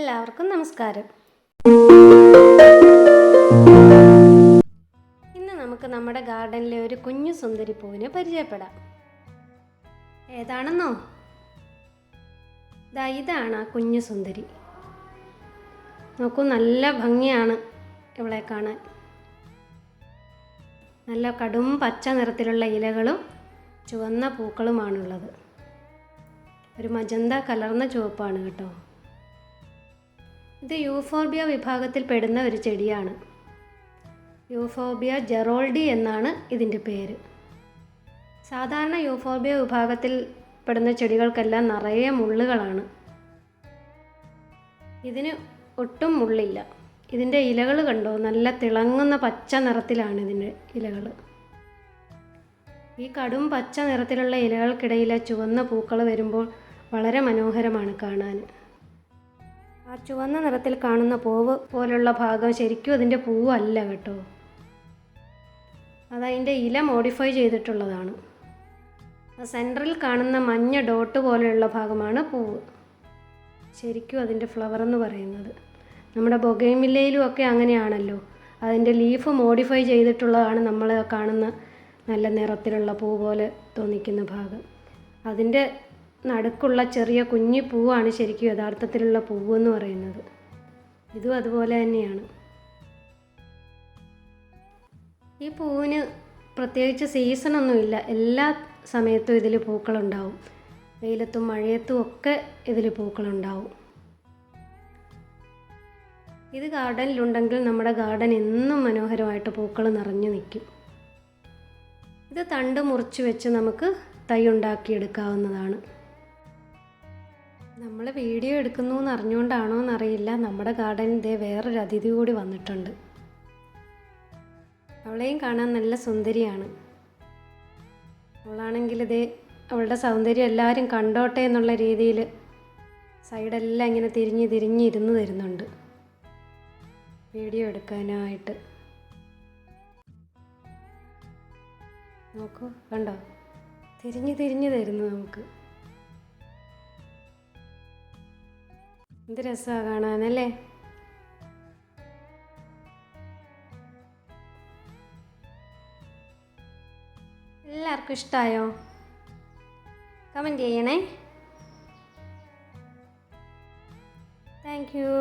എല്ലാവർക്കും നമസ്കാരം. ഇന്ന് നമുക്ക് നമ്മുടെ ഗാർഡനിലെ ഒരു കുഞ്ഞു സുന്ദരി പൂവിനെ പരിചയപ്പെടാം. ഏതാണെന്നോ? ഇതാണ് ആ കുഞ്ഞു സുന്ദരി. നോക്കൂ, നല്ല ഭംഗിയാണ് ഇവളെ കാണാൻ. നല്ല കടും പച്ച നിറത്തിലുള്ള ഇലകളും ചുവന്ന പൂക്കളുമാണുള്ളത്. ഒരു മജന്ത കലർന്ന ചുവപ്പാണ് കേട്ടോ. ഇത് യൂഫോർബിയ വിഭാഗത്തിൽ പെടുന്ന ഒരു ചെടിയാണ്. യൂഫോർബിയ ജെറോൾഡി എന്നാണ് ഇതിൻ്റെ പേര്. സാധാരണ യൂഫോർബിയ വിഭാഗത്തിൽ പെടുന്ന ചെടികൾക്കെല്ലാം നിറയെ മുള്ളുകളാണ്. ഇതിന് ഒട്ടും മുള്ളില്ല. ഇതിൻ്റെ ഇലകൾ കണ്ടോ, നല്ല തിളങ്ങുന്ന പച്ച നിറത്തിലാണ് ഇതിൻ്റെ ഇലകൾ. ഈ കടും പച്ച നിറത്തിലുള്ള ഇലകൾക്കിടയിലെ ചുവന്ന പൂക്കൾ വരുമ്പോൾ വളരെ മനോഹരമാണ് കാണാൻ. ആ ചുവന്ന നിറത്തിൽ കാണുന്ന പൂവ് പോലുള്ള ഭാഗം ശരിക്കും അതിൻ്റെ പൂവല്ല കേട്ടോ, അതതിൻ്റെ ഇല മോഡിഫൈ ചെയ്തിട്ടുള്ളതാണ്. സെൻറ്ററിൽ കാണുന്ന മഞ്ഞ ഡോട്ട് പോലെയുള്ള ഭാഗമാണ് പൂവ്. ശരിക്കും അതിൻ്റെ ഫ്ലവർ എന്ന് പറയുന്നത്. നമ്മുടെ ബൊഗെയ്ൻവില്ലയിലും ഒക്കെ അങ്ങനെയാണല്ലോ, അതിൻ്റെ ലീഫ് മോഡിഫൈ ചെയ്തിട്ടുള്ളതാണ് നമ്മൾ കാണുന്ന നല്ല നിറത്തിലുള്ള പൂ പോലെ തോന്നിക്കുന്ന ഭാഗം. അതിൻ്റെ നടുക്കുള്ള ചെറിയ കുഞ്ഞി പൂവാണ് ശരിക്കും യഥാർത്ഥത്തിലുള്ള പൂവെന്ന് പറയുന്നത്. ഇതും അതുപോലെ തന്നെയാണ്. ഈ പൂവിന് പ്രത്യേകിച്ച് സീസണൊന്നുമില്ല. എല്ലാ സമയത്തും ഇതിൽ പൂക്കളുണ്ടാവും. വെയിലത്തും മഴയത്തും ഒക്കെ ഇതിൽ പൂക്കളുണ്ടാവും. ഇത് ഗാർഡനിലുണ്ടെങ്കിൽ നമ്മുടെ ഗാർഡൻ എന്നും മനോഹരമായിട്ട് പൂക്കൾ നിറഞ്ഞു നിൽക്കും. ഇത് തണ്ട് മുറിച്ച് വെച്ച് നമുക്ക് തൈ ഉണ്ടാക്കിയെടുക്കാവുന്നതാണ്. നമ്മൾ വീഡിയോ എടുക്കുന്നു എന്ന് അറിഞ്ഞുകൊണ്ടാണോ എന്നറിയില്ല, നമ്മുടെ ഗാർഡനിൽ ഇതേ വേറൊരു അതിഥി കൂടി വന്നിട്ടുണ്ട്. അവളെയും കാണാൻ നല്ല സുന്ദരിയാണ്. അവളാണെങ്കിൽ ഇതേ അവളുടെ സൗന്ദര്യം എല്ലാവരും കണ്ടോട്ടെ എന്നുള്ള രീതിയിൽ സൈഡെല്ലാം ഇങ്ങനെ തിരിഞ്ഞിരുന്ന് തരുന്നുണ്ട് വീഡിയോ എടുക്കാനായിട്ട്. നോക്കൂ, കണ്ടോ, തിരിഞ്ഞ് തരുന്നു നമുക്ക്. എന്ത് രസമാണ് കാണാനല്ലേ. എല്ലാവർക്കും ഇഷ്ടമായോ? കമൻറ്റ് ചെയ്യണേ. Thank you.